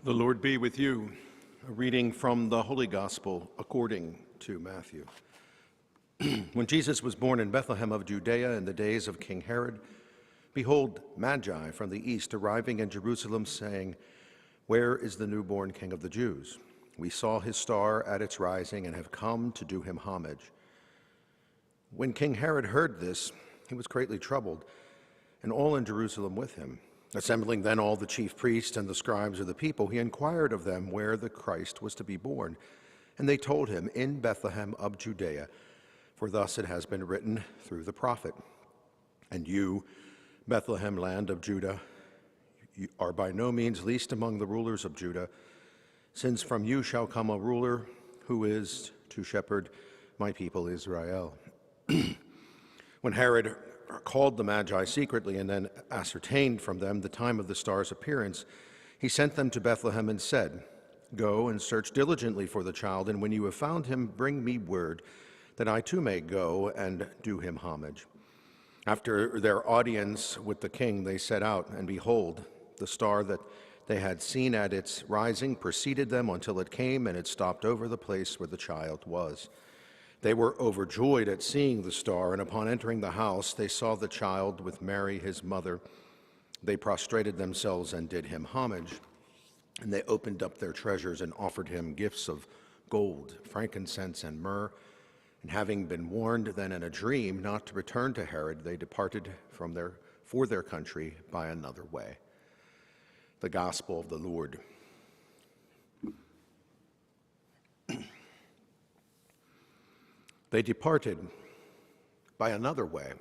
The Lord be with you. A reading from the Holy Gospel according to Matthew. When Jesus was born in Bethlehem of Judea in the days of King Herod, behold, Magi from the east arriving in Jerusalem, saying, "Where is the newborn King of the Jews? We saw his star at its rising and have come to do him homage." When King Herod heard this, he was greatly troubled, and all in Jerusalem with him. Assembling then all the chief priests and the scribes of the people, he inquired of them where the Christ was to be born. And they told him, "In Bethlehem of Judea, for thus it has been written through the prophet. And you, Bethlehem, land of Judah, you are by no means least among the rulers of Judah, since from you shall come a ruler who is to shepherd my people Israel." When Herod called the Magi secretly and then ascertained from them the time of the star's appearance, he sent them to Bethlehem and said, "Go and search diligently for the child, and when you have found him, bring me word, that I too may go and do him homage." After their audience with the king, they set out, and behold, the star that they had seen at its rising preceded them until it came and it stopped over the place where the child was. They were overjoyed at seeing the star, and upon entering the house, they saw the child with Mary, his mother. They prostrated themselves and did him homage. And they opened up their treasures and offered him gifts of gold, frankincense, and myrrh. And having been warned then in a dream not to return to Herod, they departed for their country by another way. The Gospel of the Lord. They departed by another way.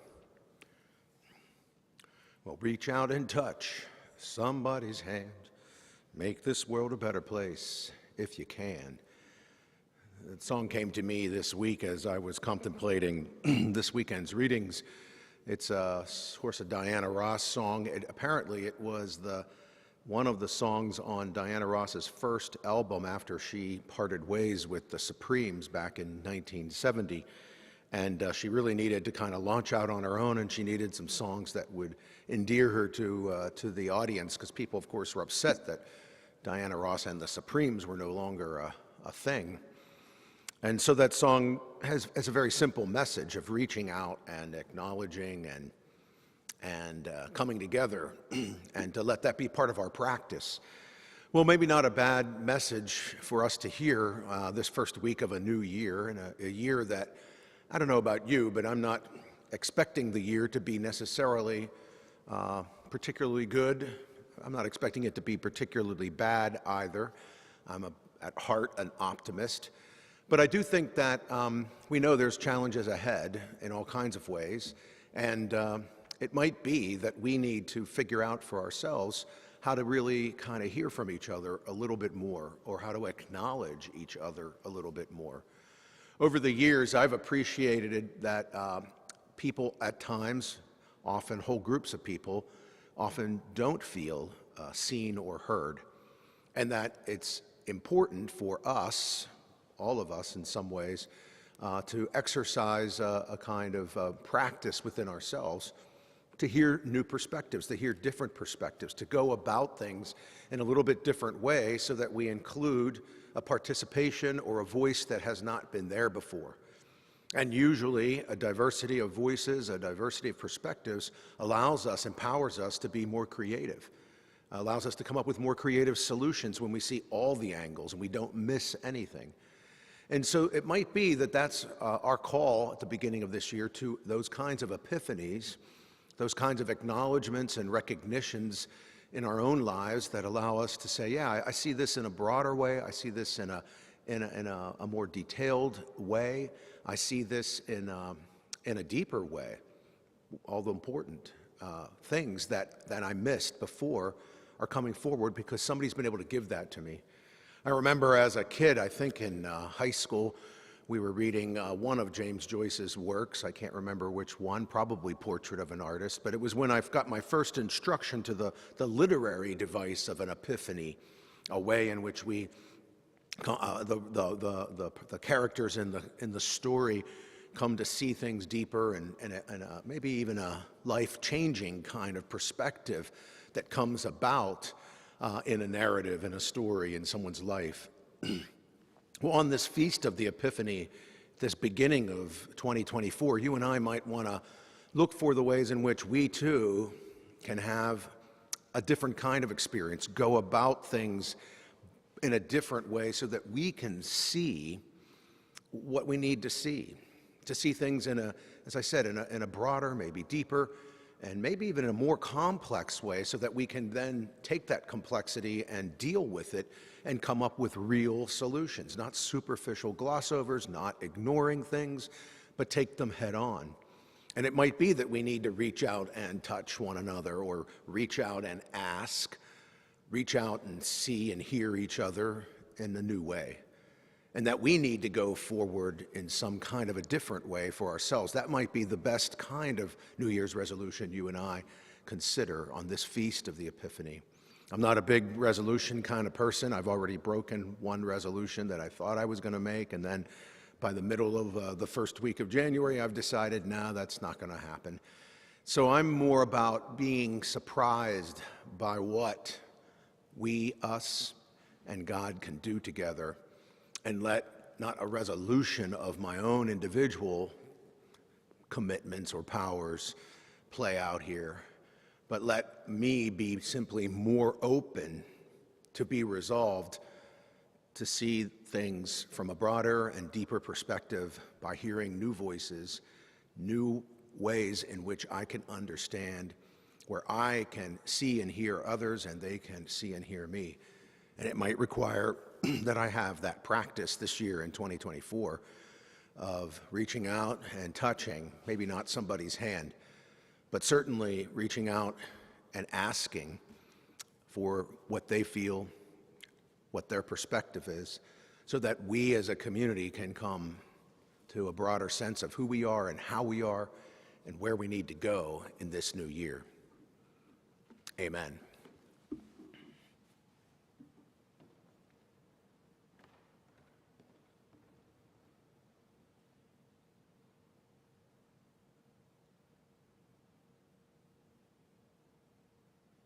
Well, reach out and touch somebody's hand. Make this world a better place if you can. That song came to me this week as I was contemplating this weekend's readings. It's of course a Diana Ross song. Apparently it was one of the songs on Diana Ross's first album after she parted ways with the Supremes back in 1970. And she really needed to kind of launch out on her own, and she needed some songs that would endear her to the audience, because people, of course, were upset that Diana Ross and the Supremes were no longer a thing. And so that song has a very simple message of reaching out and acknowledging and coming together, and to let that be part of our practice. Well, maybe not a bad message for us to hear this first week of a new year, and a year that, I don't know about you, but I'm not expecting the year to be necessarily particularly good. I'm not expecting it to be particularly bad either. I'm at heart an optimist. But I do think that we know there's challenges ahead in all kinds of ways, and it might be that we need to figure out for ourselves how to really kind of hear from each other a little bit more, or how to acknowledge each other a little bit more. Over the years, I've appreciated that people at times, often whole groups of people, often don't feel seen or heard, and that it's important for us, all of us in some ways, to exercise a kind of practice within ourselves to hear new perspectives, to hear different perspectives, to go about things in a little bit different way so that we include a participation or a voice that has not been there before. And usually a diversity of voices, a diversity of perspectives allows us, empowers us to be more creative, allows us to come up with more creative solutions when we see all the angles and we don't miss anything. And so it might be that that's our call at the beginning of this year, to those kinds of epiphanies, those kinds of acknowledgments and recognitions in our own lives that allow us to say, yeah, I see this in a broader way. I see this in a more detailed way. I see this in a deeper way. All the important things that I missed before are coming forward because somebody's been able to give that to me. I remember as a kid, I think in high school, we were reading one of James Joyce's works. I can't remember which one, probably Portrait of an Artist, but it was when I got my first instruction to the literary device of an epiphany, a way in which we, the characters in the story come to see things deeper and maybe even a life-changing kind of perspective that comes about in a narrative, in a story, in someone's life. Well, on this feast of the Epiphany, this beginning of 2024, you and I might want to look for the ways in which we too can have a different kind of experience, go about things in a different way so that we can see what we need to see things in a, as I said, in a broader, maybe deeper, and maybe even in a more complex way so that we can then take that complexity and deal with it and come up with real solutions, not superficial glossovers, not ignoring things, but take them head on. And it might be that we need to reach out and touch one another, or reach out and ask, reach out and see and hear each other in a new way. And that we need to go forward in some kind of a different way for ourselves. That might be the best kind of New Year's resolution you and I consider on this feast of the Epiphany. I'm not a big resolution kind of person. I've already broken one resolution that I thought I was going to make, and then by the middle of the first week of January, I've decided, nah, that's not going to happen. So I'm more about being surprised by what we, us, and God can do together, and let not a resolution of my own individual commitments or powers play out here, but let me be simply more open to be resolved to see things from a broader and deeper perspective by hearing new voices, new ways in which I can understand, where I can see and hear others and they can see and hear me. And it might require that I have that practice this year in 2024 of reaching out and touching, maybe not somebody's hand, but certainly reaching out and asking for what they feel, what their perspective is, so that we as a community can come to a broader sense of who we are and how we are and where we need to go in this new year. Amen.